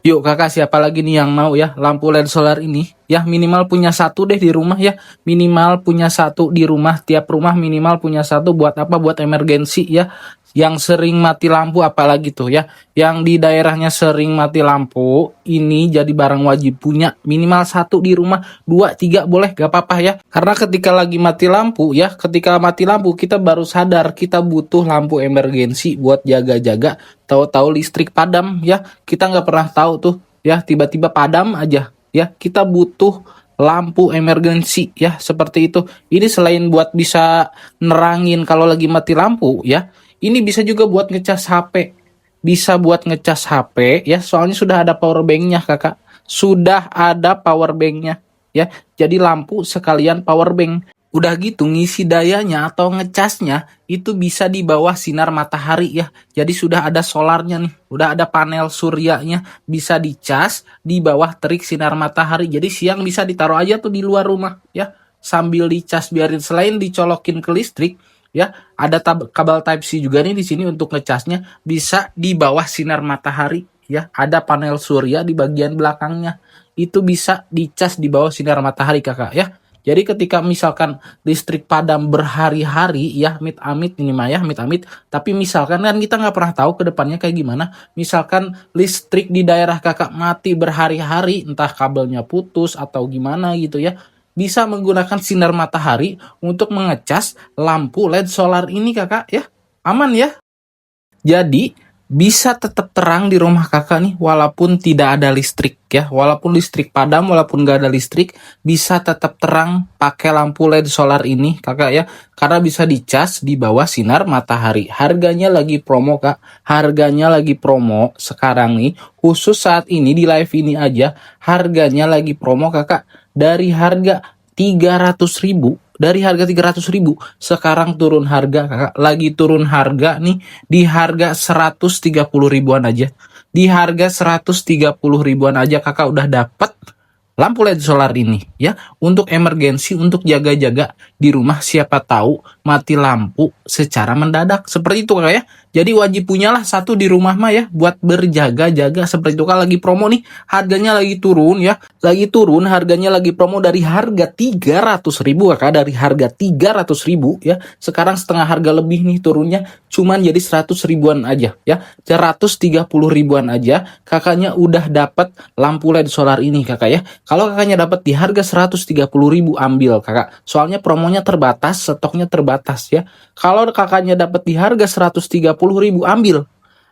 Yuk kakak, siapa lagi nih yang mau ya lampu LED solar ini? Ya minimal punya satu deh di rumah ya. Minimal punya satu di rumah. Tiap rumah minimal punya satu. Buat apa? Buat emergensi ya. Yang sering mati lampu apalagi tuh ya. Yang di daerahnya sering mati lampu. Ini jadi barang wajib punya. Minimal satu di rumah. 2, 3 boleh gak apa-apa ya. Karena ketika lagi mati lampu ya. Ketika mati lampu kita baru sadar kita butuh lampu emergensi buat jaga-jaga. Tahu-tahu listrik padam ya, kita nggak pernah tahu tuh ya, tiba-tiba padam aja ya, kita butuh lampu emergensi ya, seperti itu. Ini selain buat bisa nerangin kalau lagi mati lampu ya, ini bisa juga buat ngecas HP, bisa buat ngecas HP ya, soalnya sudah ada power banknya kakak, sudah ada power banknya ya, jadi lampu sekalian power bank. Udah gitu ngisi dayanya atau ngecasnya itu bisa di bawah sinar matahari ya. Jadi sudah ada solarnya nih, udah ada panel suryanya, bisa dicas di bawah terik sinar matahari. Jadi siang bisa ditaruh aja tuh di luar rumah ya, sambil dicas, biarin selain dicolokin ke listrik ya, ada kabel Type C juga nih di sini untuk ngecasnya, bisa di bawah sinar matahari ya. Ada panel surya di bagian belakangnya. Itu bisa dicas di bawah sinar matahari kakak ya. Jadi ketika misalkan listrik padam berhari-hari ya, amit-amit ini mah ya, amit-amit. Tapi misalkan kan kita nggak pernah tahu ke depannya kayak gimana. Misalkan listrik di daerah kakak mati berhari-hari, entah kabelnya putus atau gimana gitu ya. Bisa menggunakan sinar matahari untuk mengecas lampu LED solar ini kakak ya. Aman ya. Jadi bisa tetap terang di rumah kakak nih walaupun tidak ada listrik ya, walaupun listrik padam, walaupun gak ada listrik bisa tetap terang pakai lampu LED solar ini kakak ya, karena bisa dicas di bawah sinar matahari. Harganya lagi promo kak, harganya lagi promo sekarang nih, khusus saat ini di live ini aja harganya lagi promo kakak, dari harga 300.000, dari harga 300.000 sekarang turun harga kakak, lagi turun harga nih di harga 130 ribuan aja, di harga 130 ribuan aja kakak udah dapat lampu LED solar ini ya, untuk emergensi, untuk jaga-jaga di rumah, siapa tahu mati lampu secara mendadak seperti itu kakak ya. Jadi wajib punyalah satu di rumah mah ya, buat berjaga-jaga seperti itu. Kalau lagi promo nih, harganya lagi turun ya, lagi turun harganya, lagi promo dari harga 300.000 kakak, dari harga 300.000 ya, sekarang setengah harga lebih nih turunnya, cuman jadi 100 ribuan aja ya, 130 ribuan aja kakaknya udah dapat lampu LED solar ini kakak ya. Kalau kakaknya dapat di harga 130.000 ambil kakak, soalnya promonya terbatas, stoknya terbatas ya. Kalau kakaknya dapat di harga 130.000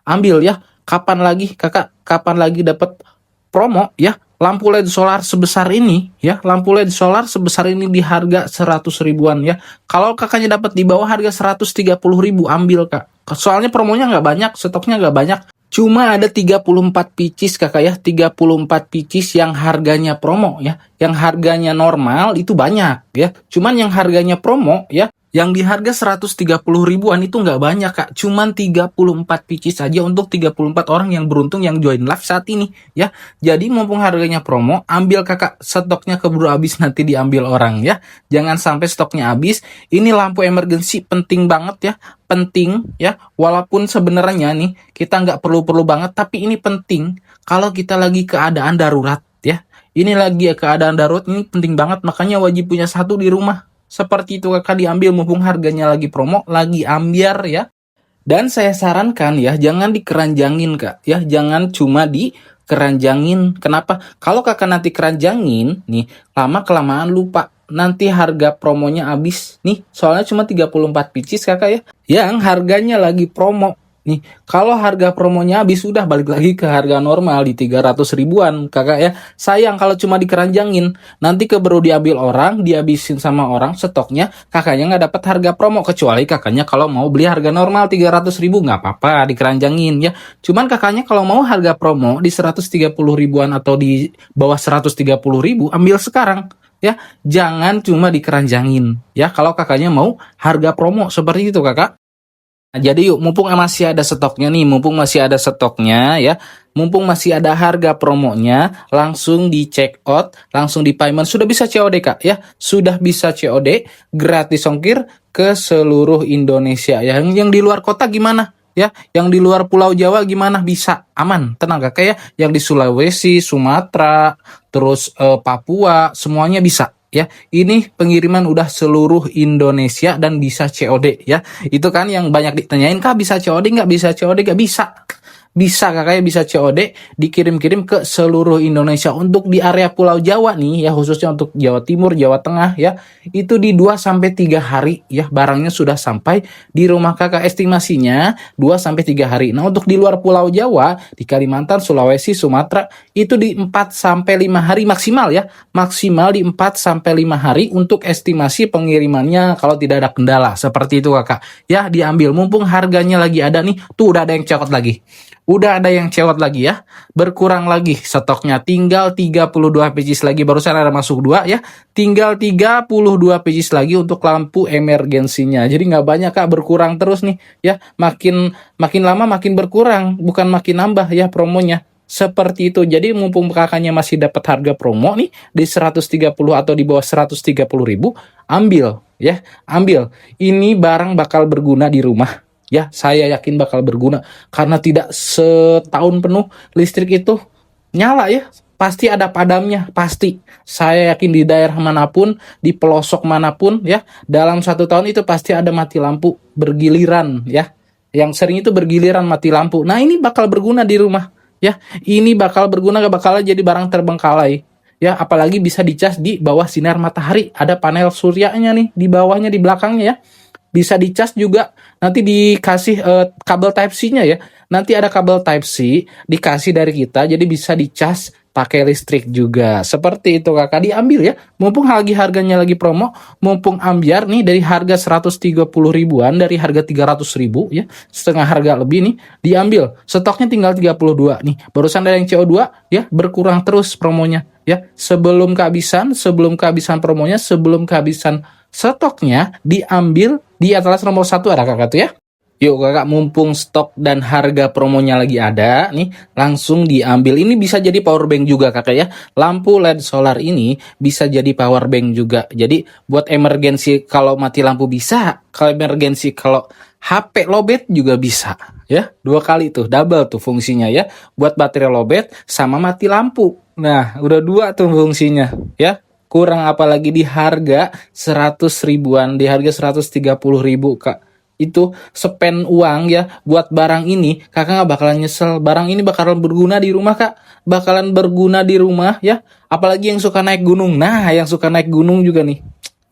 ambil ya. Kapan lagi kakak, kapan lagi dapat promo ya, lampu LED solar sebesar ini ya, lampu LED solar sebesar ini di harga 100 ribuan ya. Kalau kakaknya dapat di bawah harga 130.000 ambil kak, soalnya promonya nggak banyak, stoknya nggak banyak. Cuma ada 34 pieces kakak ya, 34 pieces yang harganya promo ya. Yang harganya normal itu banyak ya. Cuman yang harganya promo ya, yang di harga 130 ribuan itu nggak banyak kak. Cuman 34 pieces saja untuk 34 orang yang beruntung yang join live saat ini ya. Jadi mumpung harganya promo, ambil kakak, stoknya keburu habis nanti diambil orang ya. Jangan sampai stoknya habis. Ini lampu emergency penting banget ya, penting ya, walaupun sebenarnya nih kita nggak perlu-perlu banget, tapi ini penting kalau kita lagi keadaan darurat ya. Ini lagi keadaan darurat, ini penting banget, makanya wajib punya satu di rumah. Seperti itu kakak, diambil mumpung harganya lagi promo, lagi ambiar ya. Dan saya sarankan ya, jangan dikeranjangin kak ya, jangan cuma dikeranjangin. Kenapa? Kalau kakak nanti keranjangin nih, lama kelamaan lupa, nanti harga promonya habis nih, soalnya cuma 34 pieces kakak ya, yang harganya lagi promo nih. Kalau harga promonya habis sudah balik lagi ke harga normal di 300 ribuan kakak ya. Sayang kalau cuma dikeranjangin, nanti keburu diambil orang, dihabisin sama orang stoknya, kakaknya nggak dapat harga promo. Kecuali kakaknya kalau mau beli harga normal 300.000 nggak apa-apa dikeranjangin ya. Cuman kakaknya kalau mau harga promo di 130 ribuan atau di bawah 130 ribu, ambil sekarang ya, jangan cuma dikeranjangin ya kalau kakaknya mau harga promo seperti itu kakak. Nah, jadi yuk, mumpung masih ada stoknya nih, mumpung masih ada stoknya ya, mumpung masih ada harga promonya, langsung di check out, langsung di payment. Sudah bisa COD kak ya, sudah bisa COD, gratis ongkir ke seluruh Indonesia. Yang di luar kota gimana ya. Yang di luar Pulau Jawa gimana? Bisa, aman, tenang kakak ya. Yang di Sulawesi, Sumatera, terus Papua, semuanya bisa. Ya, ini pengiriman udah seluruh Indonesia dan bisa COD ya. Itu kan yang banyak ditanyain, kak bisa COD nggak? Bisa COD nggak? Bisa. Bisa kakaknya, bisa COD, dikirim-kirim ke seluruh Indonesia. Untuk di area Pulau Jawa nih ya, khususnya untuk Jawa Timur, Jawa Tengah ya, itu di 2 sampai 3 hari ya barangnya sudah sampai di rumah kakak, estimasinya 2 sampai 3 hari. Nah, untuk di luar Pulau Jawa, di Kalimantan, Sulawesi, Sumatera, itu di 4 sampai 5 hari maksimal ya. Maksimal di 4 sampai 5 hari untuk estimasi pengirimannya kalau tidak ada kendala. Seperti itu kakak. Ya, diambil mumpung harganya lagi ada nih. Tuh udah ada yang cekot lagi. Udah ada yang cewek lagi ya. Berkurang lagi stoknya. Tinggal 32 pieces lagi. Barusan ada masuk 2 ya. Tinggal 32 pieces lagi untuk lampu emergensinya. Jadi nggak banyak kak, berkurang terus nih ya. Makin lama makin berkurang, bukan makin nambah ya promonya. Seperti itu. Jadi mumpung kakaknya masih dapat harga promo nih di 130 atau di bawah 130.000, ambil ya. Ambil. Ini barang bakal berguna di rumah. Ya, saya yakin bakal berguna karena tidak setahun penuh listrik itu nyala ya. Pasti ada padamnya, pasti. Saya yakin di daerah manapun, di pelosok manapun ya, dalam 1 tahun itu pasti ada mati lampu bergiliran ya. Yang sering itu bergiliran mati lampu. Nah, ini bakal berguna di rumah ya. Ini bakal berguna, gak bakal jadi barang terbengkalai. Ya, apalagi bisa dicas di bawah sinar matahari. Ada panel suryanya nih di bawahnya, di belakangnya ya. Bisa dicas juga, nanti dikasih kabel Type C-nya ya. Nanti ada kabel Type C dikasih dari kita, jadi bisa dicas pakai listrik juga. Seperti itu kakak, diambil ya. Mumpung harganya lagi promo, mumpung ambiar nih dari harga 130 ribuan, dari harga 300 ribu ya, setengah harga lebih nih, diambil. Stoknya tinggal 32 nih. Barusan ada yang CO2 ya, berkurang terus promonya ya. Sebelum kehabisan promonya, sebelum kehabisan stoknya, diambil di atlas nomor 1 ada kakak tuh ya. Yuk kakak, mumpung stok dan harga promonya lagi ada nih, langsung diambil. Ini bisa jadi power bank juga kakak ya. Lampu LED solar ini bisa jadi power bank juga. Jadi buat emergensi kalau mati lampu bisa, kalau emergensi kalau HP lowbat juga bisa ya. 2 kali tuh, double tuh fungsinya ya. Buat baterai lowbat sama mati lampu. Nah, udah 2 tuh fungsinya ya. Kurang apalagi di harga 100 ribuan, di harga 130 ribu kak. Itu spend uang ya buat barang ini, kakak nggak bakalan nyesel. Barang ini bakalan berguna di rumah kak, bakalan berguna di rumah ya. Apalagi yang suka naik gunung. Nah, yang suka naik gunung juga nih.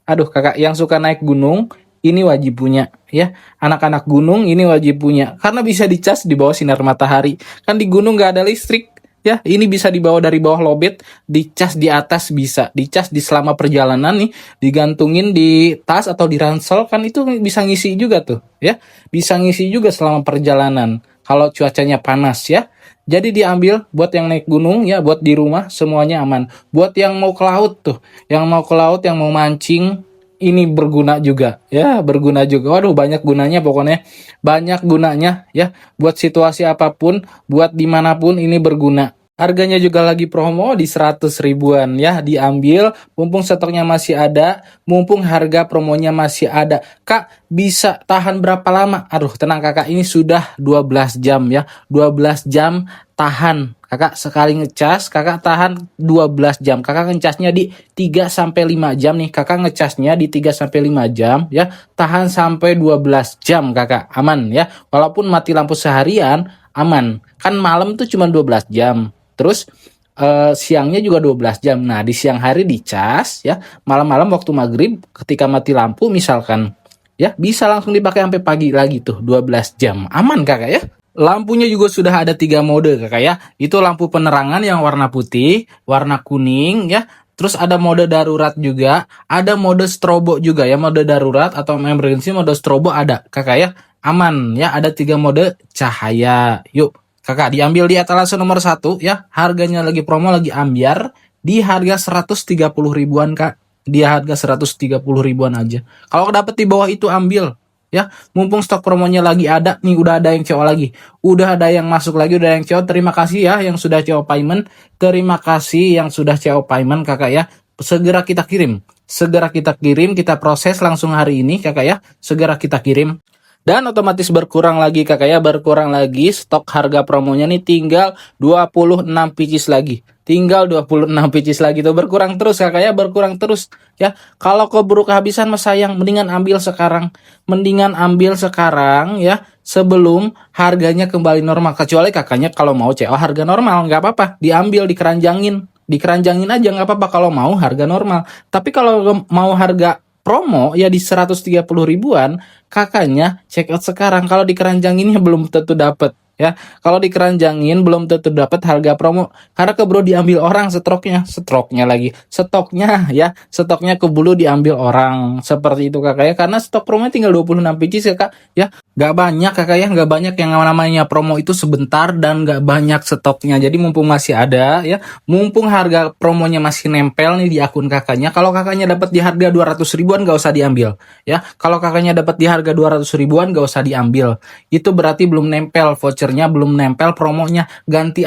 Aduh kakak, yang suka naik gunung ini wajib punya ya. Anak-anak gunung ini wajib punya karena bisa dicas di bawah sinar matahari. Kan di gunung nggak ada listrik. Ya, ini bisa dibawa dari bawah lobet, dicas di atas bisa, dicas di selama perjalanan nih, digantungin di tas atau di ransel, kan itu bisa ngisi juga tuh, ya. Bisa ngisi juga selama perjalanan, kalau cuacanya panas ya. Jadi diambil buat yang naik gunung ya, buat di rumah semuanya aman. Buat yang mau ke laut tuh, yang mau ke laut, yang mau mancing, ini berguna juga ya, berguna juga. Waduh, banyak gunanya pokoknya, banyak gunanya ya, buat situasi apapun, buat dimanapun ini berguna. Harganya juga lagi promo di 100 ribuan ya, diambil mumpung stoknya masih ada, mumpung harga promonya masih ada. Kak, bisa tahan berapa lama? Aduh, tenang kakak, ini sudah 12 jam ya, 12 jam tahan. Kakak sekali ngecas, kakak tahan 12 jam. Kakak ngecasnya di 3 sampai 5 jam nih. Kakak ngecasnya di 3 sampai 5 jam ya. Tahan sampai 12 jam kakak. Aman ya. Walaupun mati lampu seharian, aman. Kan malam tuh cuma 12 jam. Terus siangnya juga 12 jam. Nah, di siang hari dicas ya. Malam-malam waktu maghrib ketika mati lampu misalkan ya, bisa langsung dipakai sampai pagi lagi tuh 12 jam. Aman kakak ya. Lampunya juga sudah ada 3 mode kakak ya. Itu lampu penerangan yang warna putih, warna kuning ya. Terus ada mode darurat juga, ada mode strobo juga ya. Mode darurat atau emergency mode strobo ada kakak ya. Aman ya, ada 3 mode cahaya. Yuk kakak, diambil di etalase nomor 1 ya. Harganya lagi promo, lagi ambiar di harga 130 ribuan kak. Di harga 130 ribuan aja. Kalau dapet di bawah itu ambil ya. Mumpung stok promonya lagi ada nih, udah ada yang CO lagi. Udah ada yang masuk lagi, udah ada yang CO. Terima kasih ya yang sudah CO payment. Terima kasih yang sudah CO payment kakak ya. Segera kita kirim. Segera kita kirim, kita proses langsung hari ini kakak ya. Segera kita kirim. Dan otomatis berkurang lagi kakak ya, berkurang lagi stok harga promonya nih tinggal 26 pieces lagi. Tinggal 26 pieces lagi tuh, berkurang terus kakak ya, berkurang terus ya. Kalau keburu kehabisan mas sayang, mendingan ambil sekarang. Mendingan ambil sekarang ya, sebelum harganya kembali normal. Kecuali kakaknya kalau mau CO harga normal, nggak apa-apa, diambil dikeranjangin aja nggak apa-apa kalau mau harga normal. Tapi kalau mau harga promo ya di 130 ribuan, kakaknya check out sekarang. Kalau dikeranjanginnya belum tentu dapet ya. Kalau dikeranjangin belum tentu dapat harga promo karena keburu diambil orang stoknya keburu diambil orang seperti itu kakak ya, karena stok promo tinggal 26 pieces ya kak ya, nggak banyak kakak ya, nggak banyak, yang namanya promo itu sebentar dan nggak banyak stoknya. Jadi mumpung masih ada ya, mumpung harga promonya masih nempel nih di akun kakaknya, kalau kakaknya dapat di harga 200 ribuan gak usah diambil ya. Kalau kakaknya dapat di harga 200 ribuan gak usah diambil, itu berarti belum nempel vouchernya, belum nempel promonya. Ganti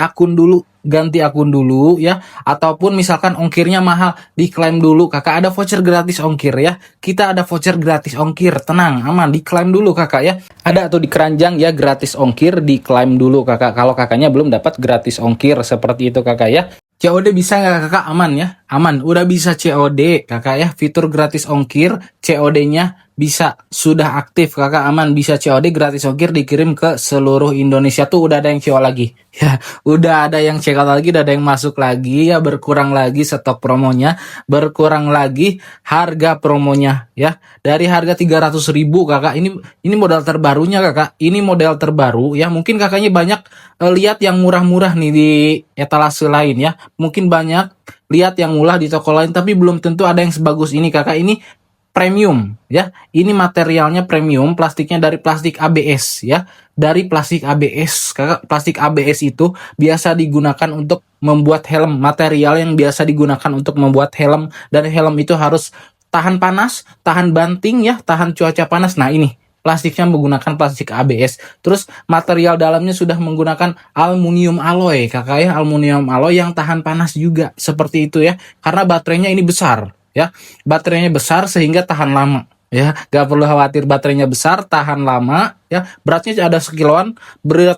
akun dulu ya, ataupun misalkan ongkirnya mahal, diklaim dulu kakak, ada voucher gratis ongkir ya, kita ada voucher gratis ongkir, tenang aman, diklaim dulu kakak ya, ada tuh di keranjang ya, gratis ongkir, diklaim dulu kakak kalau kakaknya belum dapat gratis ongkir seperti itu kakak ya. COD bisa nggak kakak? Aman ya, aman, udah bisa COD kakak ya, fitur gratis ongkir, COD-nya bisa, sudah aktif kakak, aman, bisa COD gratis ongkir, dikirim ke seluruh Indonesia. Tuh udah ada yang CO lagi ya, udah ada yang check out lagi, udah ada yang masuk lagi ya, berkurang lagi stok promonya, berkurang lagi harga promonya ya, dari harga 300 ribu kakak, ini model terbarunya kakak, ini model terbaru ya. Mungkin kakaknya banyak lihat yang murah-murah nih di etalase lain ya, mungkin banyak lihat yang murah di toko lain, tapi belum tentu ada yang sebagus ini kakak. Ini premium ya, ini materialnya premium, plastiknya dari plastik ABS ya, dari plastik ABS kakak. Plastik ABS itu biasa digunakan untuk membuat helm, material yang biasa digunakan untuk membuat helm, dan helm itu harus tahan panas, tahan banting ya, tahan cuaca panas. Nah ini plastiknya menggunakan plastik ABS, terus material dalamnya sudah menggunakan aluminium alloy kakak ya, aluminium alloy yang tahan panas juga seperti itu ya, karena baterainya ini besar ya, baterainya besar sehingga tahan lama ya, gak perlu khawatir, baterainya besar tahan lama ya. Beratnya ada sekiloan,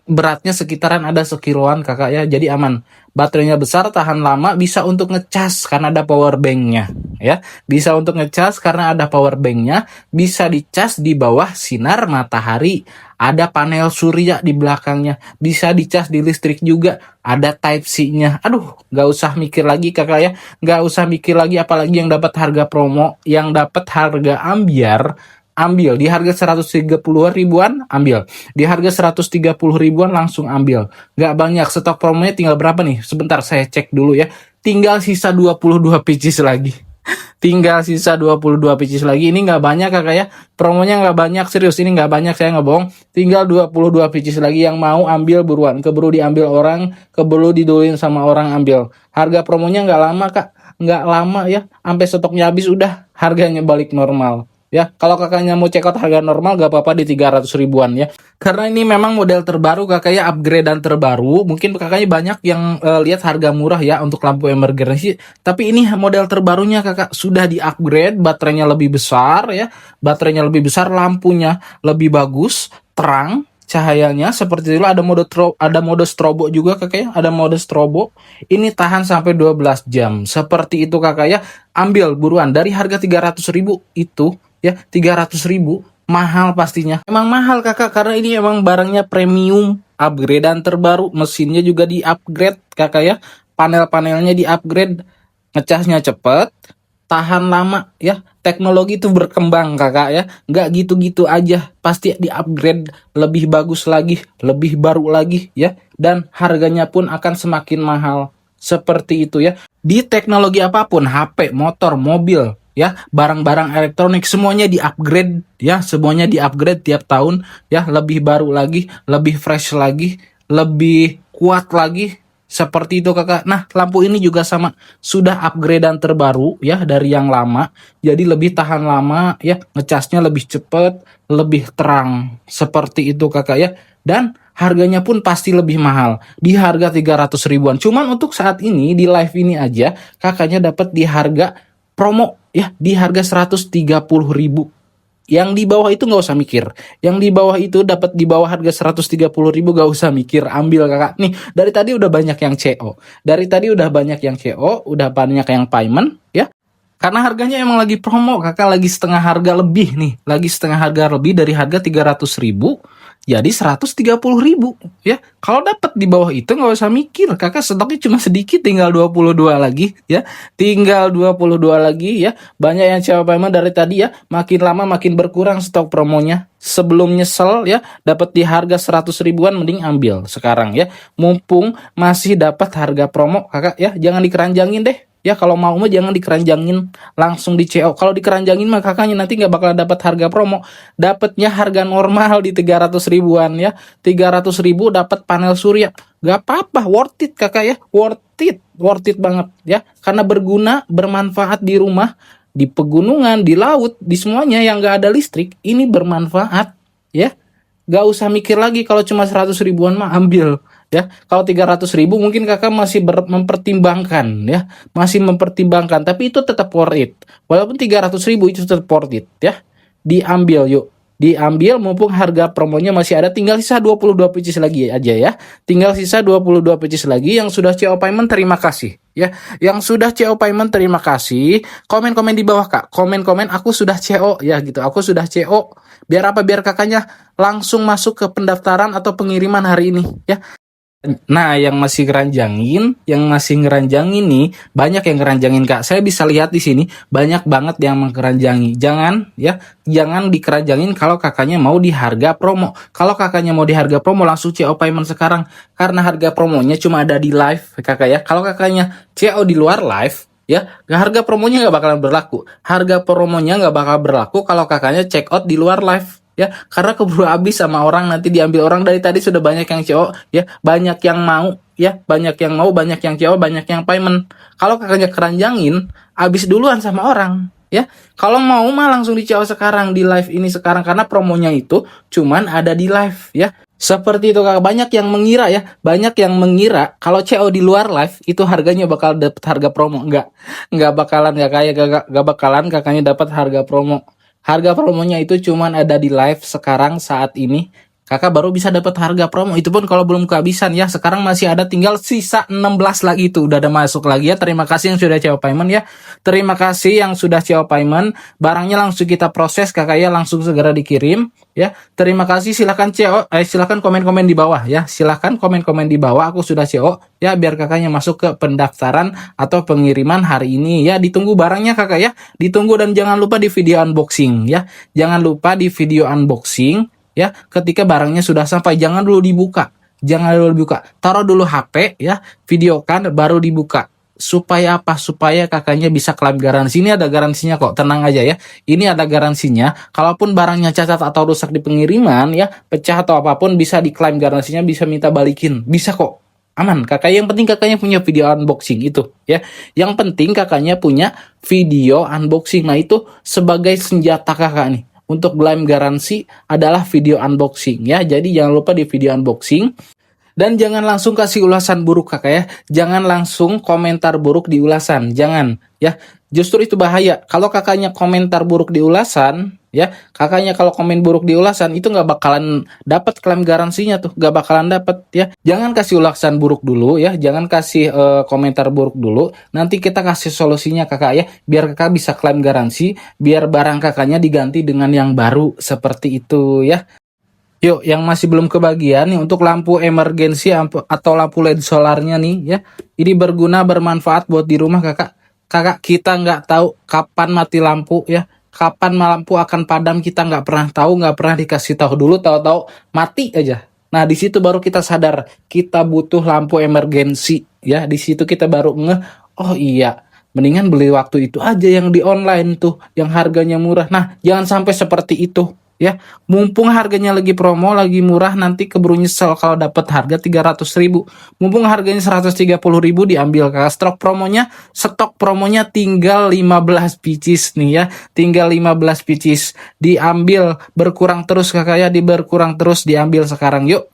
beratnya sekitaran ada sekiloan kakak ya, jadi aman. Baterainya besar, tahan lama, bisa untuk ngecas karena ada power banknya ya, bisa untuk ngecas karena ada power banknya, bisa dicas di bawah sinar matahari, ada panel surya di belakangnya, bisa dicas di listrik juga, ada type C-nya. Aduh, gak usah mikir lagi kakak ya, gak usah mikir lagi, apalagi yang dapat harga promo, yang dapat harga ambiar, ambil di harga 130 ribuan, ambil di harga 130 ribuan, langsung ambil. Gak banyak, stok promonya tinggal berapa nih, sebentar saya cek dulu ya, tinggal sisa 22 pieces lagi, tinggal sisa 22 pieces lagi. Ini nggak banyak kakak ya, promonya nggak banyak, serius ini nggak banyak, saya nggak bohong. Tinggal 22 pieces lagi, yang mau ambil buruan, keburu diambil orang, keburu diduluin sama orang, ambil. Harga promonya nggak lama kak, nggak lama ya, sampai stoknya habis udah harganya balik normal ya. Kalau kakaknya mau check out harga normal gak apa-apa di 300 ribuan ya, karena ini memang model terbaru kakaknya, upgradean terbaru. Mungkin kakaknya banyak yang lihat harga murah ya untuk lampu emergency, tapi ini model terbarunya kakak, sudah di upgrade, baterainya lebih besar ya, baterainya lebih besar, lampunya lebih bagus, terang cahayanya seperti itu. Ada mode strobo juga kakak ya, ada mode strobo. Ini tahan sampai 12 jam seperti itu kakak ya. Ambil buruan, dari harga 300 ribu itu ya, 300 ribu mahal pastinya, emang mahal kakak, karena ini emang barangnya premium, upgradean terbaru, mesinnya juga di upgrade kakak ya, panel-panelnya di upgrade, ngecasnya cepet, tahan lama ya. Teknologi itu berkembang kakak ya, nggak gitu-gitu aja, pasti di upgrade lebih bagus lagi, lebih baru lagi ya, dan harganya pun akan semakin mahal seperti itu ya. Di teknologi apapun, HP, motor, mobil ya, barang-barang elektronik, semuanya di upgrade ya, semuanya di upgrade tiap tahun ya, lebih baru lagi, lebih fresh lagi, lebih kuat lagi seperti itu kakak. Nah lampu ini juga sama, sudah upgradean terbaru ya dari yang lama, jadi lebih tahan lama ya, ngecasnya lebih cepet, lebih terang seperti itu kakak ya, dan harganya pun pasti lebih mahal di harga 300 ribuan. Cuman untuk saat ini di live ini aja kakaknya dapat di harga promo ya, di harga 130 ribu. Yang di bawah itu nggak usah mikir. Yang di bawah itu dapat di bawah harga 130.000, gak usah mikir, ambil kakak. Nih, dari tadi udah banyak yang CO. Dari tadi udah banyak yang CO, udah banyak yang payment ya. Karena harganya emang lagi promo, kakak, lagi setengah harga lebih nih. Lagi setengah harga lebih dari harga 300.000 jadi 130.000 ya. Kalau dapat di bawah itu nggak usah mikir, kakak, stoknya cuma sedikit, tinggal 22 lagi ya. Tinggal 22 lagi ya. Banyak yang coba payment dari tadi ya. Makin lama makin berkurang stok promonya. Sebelum nyesel ya, dapat di harga 100 ribuan, mending ambil sekarang ya. Mumpung masih dapat harga promo, kakak ya. Jangan dikeranjangin deh. Ya, kalau mau mah jangan dikeranjangin, langsung di CO. Kalau dikeranjangin mah kakaknya nanti nggak bakal dapat harga promo. Dapatnya harga normal di 300 ribuan ya. 300 ribu dapat panel surya. Gak apa-apa, worth it kakak ya. Worth it banget ya. Karena berguna, bermanfaat di rumah, di pegunungan, di laut, di semuanya yang nggak ada listrik, ini bermanfaat ya. Gak usah mikir lagi, kalau cuma 100 ribuan mah ambil ya. Kalau 300.000 mungkin kakak masih mempertimbangkan ya, masih mempertimbangkan, tapi itu tetap worth it. Walaupun 300.000 itu tetap worth it ya. Diambil yuk, diambil mumpung harga promonya masih ada. Tinggal sisa 22 pieces lagi aja ya. Tinggal sisa 22 pieces lagi. Yang sudah CO payment terima kasih ya. Yang sudah CO payment terima kasih. Komen-komen di bawah kak. Komen-komen aku sudah CO ya gitu. Aku sudah CO. Biar apa? Biar kakaknya langsung masuk ke pendaftaran atau pengiriman hari ini ya. Nah, yang masih ngeranjangin nih, banyak yang ngeranjangin kak. Saya bisa lihat di sini banyak banget yang mengkeranjangi. Jangan ya, jangan dikeranjangin kalau kakaknya mau di harga promo. Kalau kakaknya mau di harga promo langsung CO payment sekarang, karena harga promonya cuma ada di live kakak ya. Kalau kakaknya CO di luar live ya, harga promonya nggak bakalan berlaku. Harga promonya nggak bakal berlaku kalau kakaknya check out di luar live ya, karena keburu habis sama orang, nanti diambil orang. Dari tadi sudah banyak yang CO ya, banyak yang mau ya, banyak yang mau, banyak yang CO, banyak yang payment. Kalau kakaknya keranjangin, habis duluan sama orang ya. Kalau mau mah langsung di CO sekarang, di live ini sekarang, karena promonya itu cuman ada di live ya. Seperti itu kakak. Banyak yang mengira ya, banyak yang mengira kalau CO di luar live itu harganya bakal dapat harga promo. Enggak bakalan ya, kayak gak bakalan kakaknya dapat harga promo. Harga promonya itu cuman ada di live sekarang saat ini. Kakak baru bisa dapat harga promo, itu pun kalau belum kehabisan ya. Sekarang masih ada, tinggal sisa 16 lagi, itu udah ada masuk lagi ya. Terima kasih yang sudah CO payment ya. Terima kasih yang sudah CO payment. Barangnya langsung kita proses kakak ya, langsung segera dikirim ya. Terima kasih. Silahkan CO, silahkan komen-komen di bawah ya. Silahkan komen-komen di bawah, aku sudah CO ya, biar kakaknya masuk ke pendaftaran atau pengiriman hari ini ya. Ditunggu barangnya kakak ya, ditunggu. Dan jangan lupa di video unboxing ya. Jangan lupa di video unboxing ya, ketika barangnya sudah sampai, jangan dulu dibuka. Jangan dulu dibuka. Taruh dulu HP ya, videokan baru dibuka. Supaya apa? Supaya kakaknya bisa klaim garansi. Ini ada garansinya kok, tenang aja ya. Ini ada garansinya. Kalaupun barangnya cacat atau rusak di pengiriman ya, pecah atau apapun, bisa diklaim garansinya, bisa minta balikin. Bisa kok. Aman kakak. Yang penting kakaknya punya video unboxing itu ya. Yang penting kakaknya punya video unboxing. Nah, itu sebagai senjata kakak nih untuk klaim garansi adalah video unboxing ya. Jadi jangan lupa di video unboxing. Dan jangan langsung kasih ulasan buruk kakak ya. Jangan langsung komentar buruk di ulasan. Jangan ya. Justru itu bahaya. Kalau kakaknya komentar buruk di ulasan ya, kakaknya kalau komen buruk di ulasan itu nggak bakalan dapat klaim garansinya tuh. Nggak bakalan dapat ya. Jangan kasih ulasan buruk dulu ya. Jangan kasih komentar buruk dulu. Nanti kita kasih solusinya kakak ya. Biar kakak bisa klaim garansi. Biar barang kakaknya diganti dengan yang baru. Seperti itu ya. Yuk, yang masih belum kebagian nih, untuk lampu emergensi atau lampu LED solarnya nih ya. Ini berguna, bermanfaat buat di rumah kakak. Kakak, kita nggak tahu kapan mati lampu ya. Kapan lampu akan padam, kita nggak pernah tahu, nggak pernah dikasih tahu dulu, tahu-tahu mati aja. Nah, di situ baru kita sadar kita butuh lampu emergensi ya. Di situ kita baru ngeh, oh iya, mendingan beli waktu itu aja yang di online tuh, yang harganya murah. Nah, jangan sampai seperti itu ya. Mumpung harganya lagi promo, lagi murah, nanti keburu nyesel kalau dapat harga 300.000. Mumpung harganya 130.000, diambil kakak. Stok promonya tinggal 15 pieces nih ya. Tinggal 15 pieces. Diambil, berkurang terus kakak ya, berkurang terus, diambil sekarang yuk.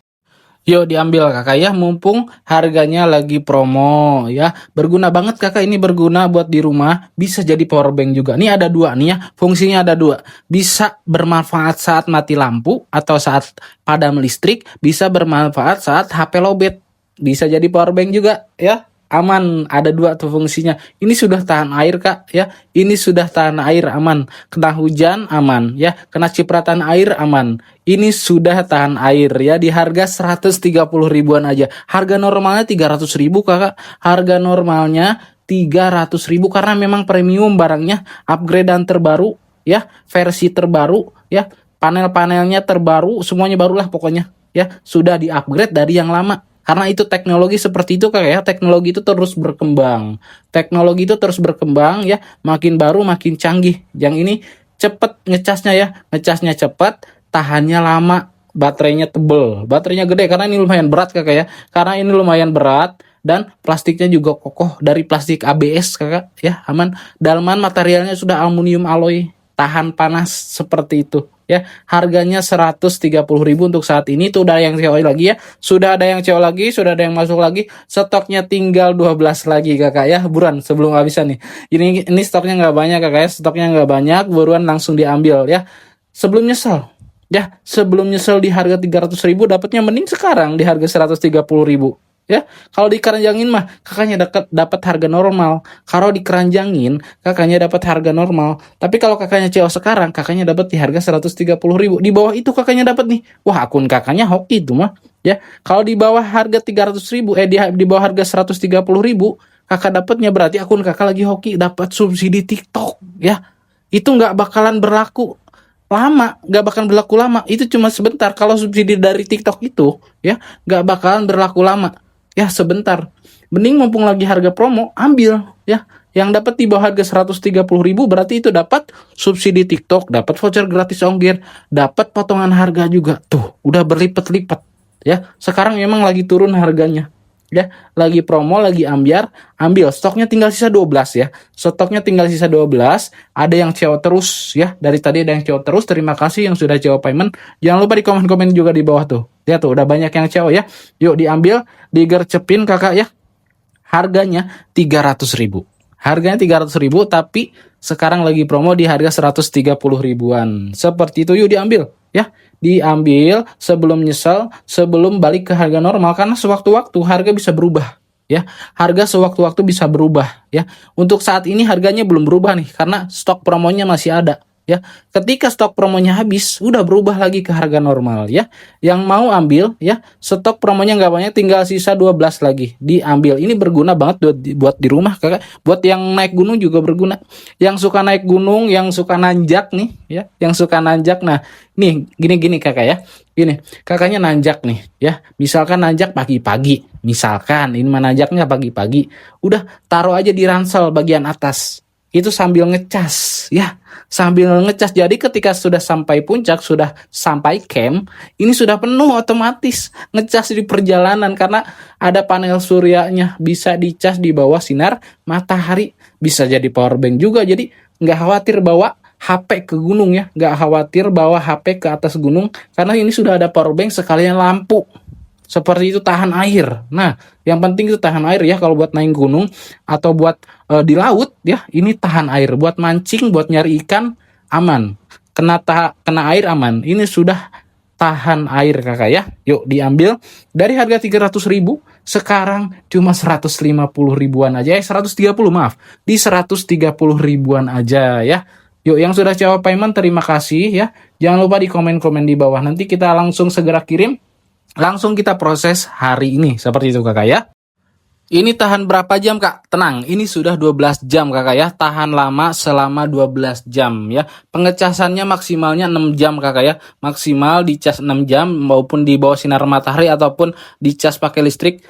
Yuk diambil kakak ya, mumpung harganya lagi promo ya. Berguna banget kakak, ini berguna buat di rumah, bisa jadi power bank juga. Ini ada dua nih ya, fungsinya ada dua. Bisa bermanfaat saat mati lampu atau saat padam listrik, bisa bermanfaat saat HP lowbat. Bisa jadi power bank juga ya. Aman, ada dua tuh fungsinya. Ini sudah tahan air kak ya, ini sudah tahan air, aman. Kena hujan aman ya, kena cipratan air aman. Ini sudah tahan air ya, di harga 130 ribuan aja. Harga normalnya 300 ribu kakak. Harga normalnya 300 ribu karena memang premium barangnya, upgradean terbaru ya, versi terbaru ya, panel-panelnya terbaru, semuanya barulah pokoknya ya, sudah di-upgrade dari yang lama. Karena itu teknologi seperti itu kakak ya, teknologi itu terus berkembang. Teknologi itu terus berkembang ya, makin baru makin canggih. Yang ini cepet ngecasnya ya, ngecasnya cepet, tahannya lama, baterainya tebel, baterainya gede karena ini lumayan berat kakak ya. Karena ini lumayan berat dan plastiknya juga kokoh dari plastik ABS kakak ya, aman. Dalaman materialnya sudah aluminium alloy, tahan panas seperti itu ya. Harganya 130 ribu untuk saat ini. Tuh udah yang CO lagi ya, sudah ada yang CO lagi, sudah ada yang masuk lagi, stoknya tinggal 12 lagi kakak ya, buruan sebelum habisan nih. Ini stoknya nggak banyak kakak ya, stoknya nggak banyak, buruan langsung diambil ya, sebelum nyesel ya. Sebelum nyesel di harga 300 ribu, dapatnya mending sekarang di harga 130 ribu ya. Kalau dikeranjangin mah kakaknya dapat harga normal. Kalau dikeranjangin kakaknya dapat harga normal. Tapi kalau kakaknya CEO sekarang, kakaknya dapat di harga 130 ribu. Di bawah itu kakaknya dapat nih, wah akun kakaknya hoki itu mah ya. Kalau di bawah harga 300 ribu, di bawah harga 130 ribu, kakak dapatnya berarti akun kakak lagi hoki, dapat subsidi TikTok ya. Itu nggak bakalan berlaku lama, nggak bakalan berlaku lama. Itu cuma sebentar. Kalau subsidi dari TikTok itu ya, nggak bakalan berlaku lama ya, sebentar. Mending mumpung lagi harga promo, ambil ya. Yang dapat di bawah harga 130 ribu berarti itu dapat subsidi TikTok, dapat voucher gratis ongkir, dapat potongan harga juga. Tuh, udah berlipat-lipat ya. Sekarang memang lagi turun harganya ya, lagi promo, lagi ambil. Stoknya tinggal sisa 12 ya. Stoknya tinggal sisa 12. Ada yang CO terus ya. Dari tadi ada yang CO terus. Terima kasih yang sudah CO payment. Jangan lupa di komen-komen juga di bawah tuh. Lihat tuh, udah banyak yang CO ya. Yuk diambil, digercepin kakak ya. Harganya 300 ribu. Harganya 300 ribu, tapi sekarang lagi promo di harga 130 ribuan. Seperti itu, yuk diambil ya. Diambil sebelum nyesel, sebelum balik ke harga normal. Karena sewaktu-waktu harga bisa berubah ya. Harga sewaktu-waktu bisa berubah ya. Untuk saat ini harganya belum berubah nih, karena stok promonya masih ada ya. Ketika stok promonya habis, udah berubah lagi ke harga normal ya. Yang mau ambil ya, stok promonya nggak banyak, tinggal sisa 12 lagi, diambil. Ini berguna banget buat di rumah kakak. Buat yang naik gunung juga berguna. Yang suka naik gunung, yang suka nanjak nih ya, yang suka nanjak. Nah nih, gini kakak ya, gini kakaknya nanjak nih ya, misalkan nanjak pagi-pagi, misalkan ini nanjaknya pagi-pagi, udah taruh aja di ransel bagian atas itu sambil ngecas ya, sambil ngecas. Jadi ketika sudah sampai puncak, sudah sampai camp, ini sudah penuh otomatis ngecas di perjalanan karena ada panel suryanya, bisa dicas di bawah sinar matahari. Bisa jadi power bank juga, jadi nggak khawatir bawa HP ke gunung ya, nggak khawatir bawa HP ke atas gunung karena ini sudah ada power bank sekalian lampu. Seperti itu, tahan air. Nah, yang penting itu tahan air ya kalau buat naik gunung atau buat di laut ya, ini tahan air. Buat mancing, buat nyari ikan aman. Kena air aman. Ini sudah tahan air kakak ya. Yuk diambil dari harga 300 ribu, sekarang cuma 150 ribuan aja. 130 maaf. Di 130 ribuan aja ya. Yuk yang sudah jawab payment terima kasih ya. Jangan lupa di komen-komen di bawah. Nanti kita langsung segera kirim. Langsung kita proses hari ini. Seperti itu kakak ya. Ini tahan berapa jam kak? Tenang, ini sudah 12 jam kakak ya. Tahan lama selama 12 jam ya. Pengecasannya maksimalnya 6 jam kakak ya. Maksimal dicas 6 jam maupun di bawah sinar matahari ataupun dicas pakai listrik.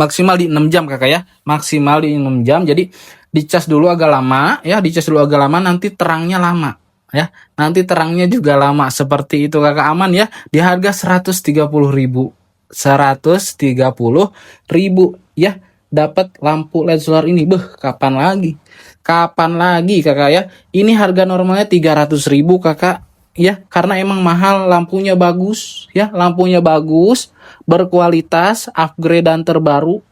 Maksimal di 6 jam kakak ya. Maksimal di 6 jam. Jadi dicas dulu agak lama ya. Dicas dulu agak lama, nanti terangnya lama ya, nanti terangnya juga lama. Seperti itu kakak, aman ya. Di harga 130 ribu, 130 ribu ya, dapat lampu LED solar ini. Kapan lagi kakak ya. Ini harga normalnya 300 ribu kakak, ya, karena emang mahal, lampunya bagus ya, lampunya bagus, berkualitas, upgradean terbaru,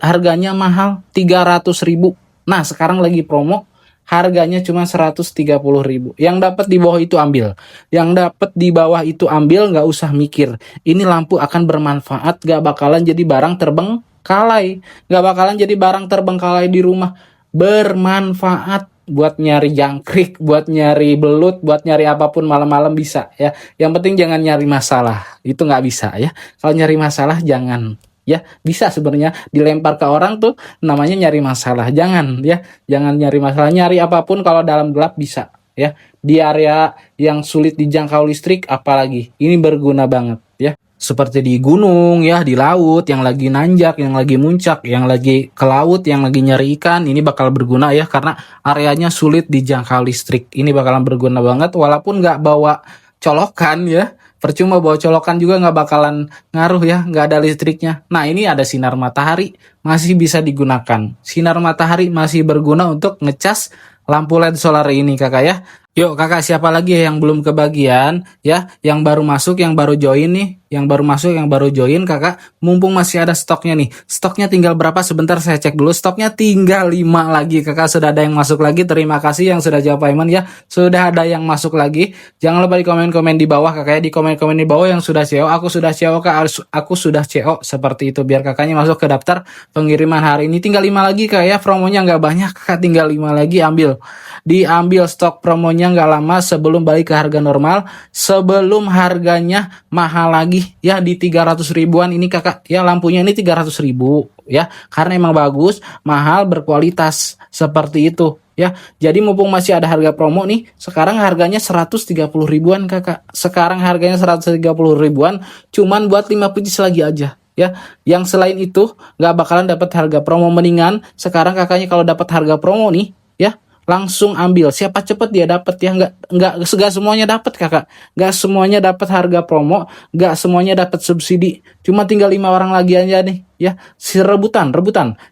harganya mahal 300.000. Nah, sekarang lagi promo, harganya cuma 130.000. Yang dapat di bawah itu ambil. Yang dapat di bawah itu ambil, nggak usah mikir. Ini lampu akan bermanfaat, nggak bakalan jadi barang terbengkalai, nggak bakalan jadi barang terbengkalai di rumah. Bermanfaat buat nyari jangkrik, buat nyari belut, buat nyari apapun malam-malam bisa ya. Yang penting jangan nyari masalah. Itu nggak bisa ya. Kalau nyari masalah jangan ya. Bisa sebenarnya dilempar ke orang tuh namanya nyari masalah. Jangan ya. Jangan nyari masalah. Nyari apapun kalau dalam gelap bisa ya. Di area yang sulit dijangkau listrik apalagi. Ini berguna banget ya. Seperti di gunung ya, di laut, yang lagi nanjak, yang lagi muncak, yang lagi ke laut, yang lagi nyari ikan, ini bakal berguna ya, karena areanya sulit dijangkau listrik. Ini bakalan berguna banget, walaupun nggak bawa colokan ya, percuma bawa colokan juga nggak bakalan ngaruh ya, nggak ada listriknya. Nah, ini ada sinar matahari, masih bisa digunakan. Sinar matahari masih berguna untuk ngecas lampu LED solar ini kakak ya. Yuk kakak, siapa lagi ya yang belum kebagian ya, yang baru masuk, yang baru join nih, yang baru masuk, yang baru join kakak, mumpung masih ada stoknya nih. Stoknya tinggal berapa, sebentar saya cek dulu. Stoknya tinggal 5 lagi kakak, sudah ada yang masuk lagi. Terima kasih yang sudah jawab payment ya, sudah ada yang masuk lagi. Jangan lupa di komen-komen di bawah kakak ya, di komen-komen di bawah yang sudah CO, aku sudah CO kak, aku sudah CO, seperti itu, biar kakaknya masuk ke daftar pengiriman hari ini. Tinggal 5 lagi kak ya, promonya nggak banyak kakak, tinggal 5 lagi, ambil. Diambil stok promonya nggak lama sebelum balik ke harga normal, sebelum harganya mahal lagi ya, di 300 ribuan ini kakak ya. Lampunya ini 300 ribu ya, karena emang bagus, mahal, berkualitas seperti itu ya. Jadi mumpung masih ada harga promo nih, sekarang harganya 130 ribuan kakak. Sekarang harganya 130 ribuan, cuman buat 5 pieces lagi aja ya. Yang selain itu nggak bakalan dapat harga promo. Mendingan sekarang kakaknya kalau dapat harga promo nih ya, langsung ambil. Siapa cepet dia dapat ya, nggak semuanya dapat kakak, nggak semuanya dapat harga promo, nggak semuanya dapat subsidi. Cuma tinggal 5 orang lagi aja nih ya, si rebutan,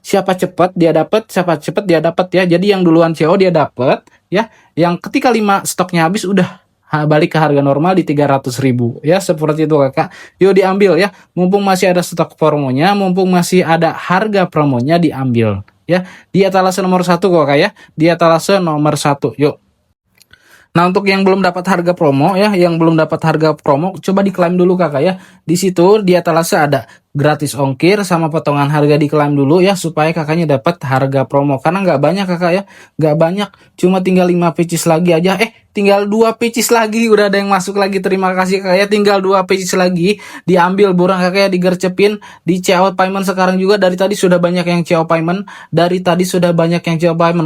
siapa cepet dia dapat, siapa cepet dia dapat ya. Jadi yang duluan CO dia dapat ya, yang ketika 5 stoknya habis udah balik ke harga normal di 300 ribu ya, seperti itu kakak. Yuk diambil ya, mumpung masih ada stok promonya, mumpung masih ada harga promonya, diambil ya. Di etalase nomor 1 kok kak ya, di etalase nomor 1. Yuk. Nah, untuk yang belum dapat harga promo ya, yang belum dapat harga promo, coba diklaim dulu kakak ya. Di situ di etalase ada gratis ongkir sama potongan harga, diklaim dulu ya, supaya kakaknya dapat harga promo. Karena nggak banyak kakak ya, nggak banyak, cuma tinggal 5 pieces lagi aja. Tinggal 2 pieces lagi, udah ada yang masuk lagi. Terima kasih kakak ya, tinggal 2 pieces lagi, diambil burang kakak ya, digercepin, di CO payment sekarang juga. Dari tadi sudah banyak yang CO payment,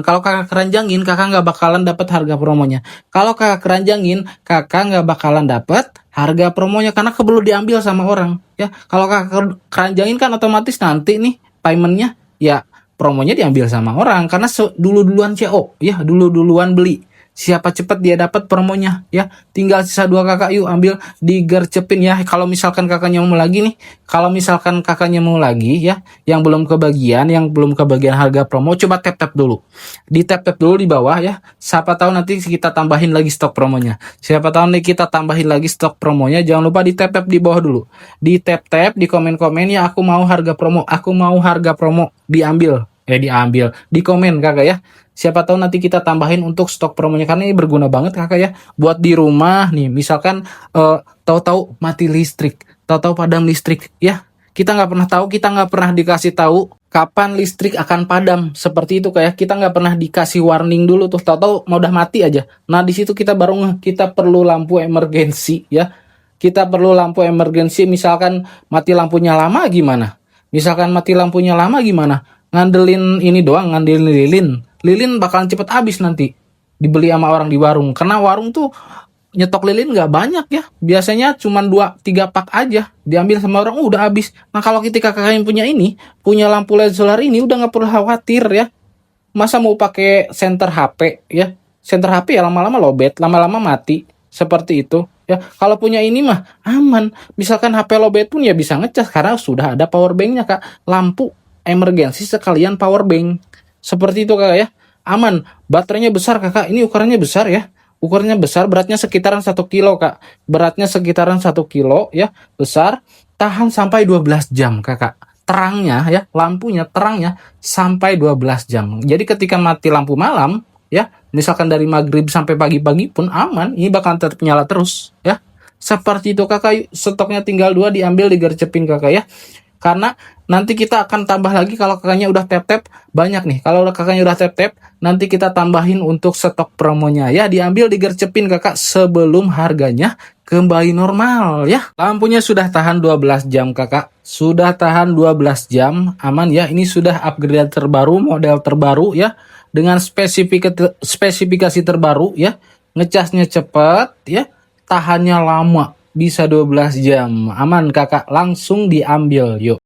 kalau kakak keranjangin, kakak nggak bakalan dapat harga promonya. Kalau kakak keranjangin, kakak nggak bakalan dapat harga promonya, karena keburu diambil sama orang ya. Kalau kakak keranjangin kan otomatis nanti nih paymentnya ya, promonya diambil sama orang, karena dulu-duluan CO ya, dulu-duluan beli. Siapa cepat dia dapat promonya ya. Tinggal sisa 2 kakak, yuk ambil, digercepin ya. Kalau misalkan kakaknya mau lagi nih, kalau misalkan kakaknya mau lagi ya, yang belum kebagian harga promo, coba tap dulu, di tap dulu di bawah ya. Siapa tahu nanti kita tambahin lagi stok promonya, jangan lupa di tap di bawah dulu, di tap di komen-komen ya, aku mau harga promo, diambil di komen kakak ya. Siapa tahu nanti kita tambahin untuk stok promonya, karena ini berguna banget kakak ya, buat di rumah nih. Misalkan tahu-tahu mati listrik, tahu-tahu padam listrik ya, kita nggak pernah tahu, kita nggak pernah dikasih tahu kapan listrik akan padam, seperti itu kayak kita nggak pernah dikasih warning dulu tuh, tahu-tahu mau udah mati aja. Nah di situ kita baru kita perlu lampu emergensi ya, kita perlu lampu emergensi. Misalkan mati lampunya lama gimana, ngandelin ini doang, ngandelin lilin bakalan cepet habis nanti, dibeli sama orang di warung, karena warung tuh nyetok lilin nggak banyak ya, biasanya cuma 2-3 pak aja, diambil sama orang udah habis. Nah kalau ketika kalian punya lampu LED solar ini, udah nggak perlu khawatir ya. Masa mau pakai senter HP ya, senter HP ya lama-lama lowbat, lama-lama mati, seperti itu ya. Kalau punya ini mah aman, misalkan HP lowbat pun ya bisa ngecas, karena sudah ada power banknya kak. Lampu emergensi sekalian power bank, seperti itu kakak ya, aman. Baterainya besar kakak, ini ukurannya besar ya, Ukurannya besar, beratnya sekitaran 1 kilo kak. Beratnya sekitaran 1 kilo ya, besar. Tahan sampai 12 jam kakak. Terangnya ya, lampunya terangnya sampai 12 jam. Jadi ketika mati lampu malam ya, misalkan dari maghrib sampai pagi-pagi pun aman, ini bakal tetap nyala terus ya. Seperti itu kakak, stoknya tinggal 2, diambil digercepin kakak ya. Karena nanti kita akan tambah lagi kalau kakaknya udah tap-tap banyak nih. Kalau kakaknya udah tap-tap, nanti kita tambahin untuk stok promonya ya. Diambil digercepin kakak sebelum harganya kembali normal ya. Lampunya sudah tahan 12 jam kakak. Sudah tahan 12 jam, aman ya. Ini sudah upgrade terbaru, model terbaru ya. Dengan spesifikasi terbaru ya. Ngecasnya cepat ya. Tahannya lama, bisa 12 jam. Aman kakak, langsung diambil yuk.